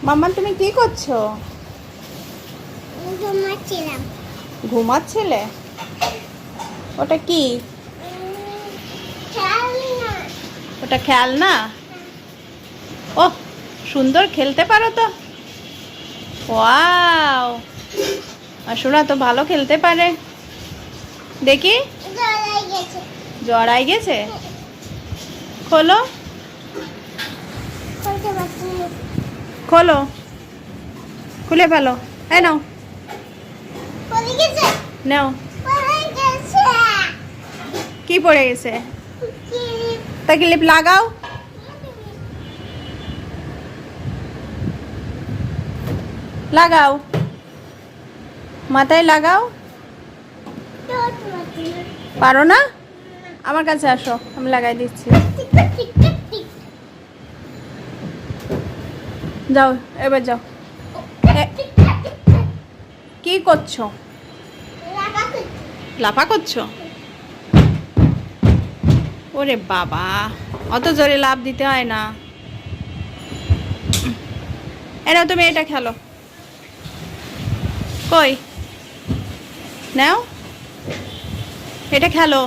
মাম্মা তুমি কি করছো? ঘুমাচ্ছিলাম। ঘুমাচ্ছিলে? ওটা কি? খেলনা। ওটা খেলনা? ওহ, সুন্দর খেলতে পারো তো। ওয়াও, আর শোনা তো ভালো খেলতে পারে। দেখি। জড়াই গেছে। জড়াই গেছে? খোলো। খুলতে পারছি না। খোলো, খুলে ফেলো। এই নাও, পড়ে গেছে। নাও। পড়ে গেছে। কি পড়ে গেছে? ক্লিপ। তা ক্লিপ লাগাও। লাগাও, মাথায় লাগাও। ডট মারছি না। পারো না? আমার কাছে আসো, আমি লাগাই দিচ্ছি। Tick tick tick tick. যাও, এবার যাও। Tick tick tick tick. কি করছো? লাগা করছি। লাফা করছো? ওরে বাবা, অত জোরে লাফ দিতে হয় না। এনাও তুমি এটা খেলো। কই নাও, এটা খেলো।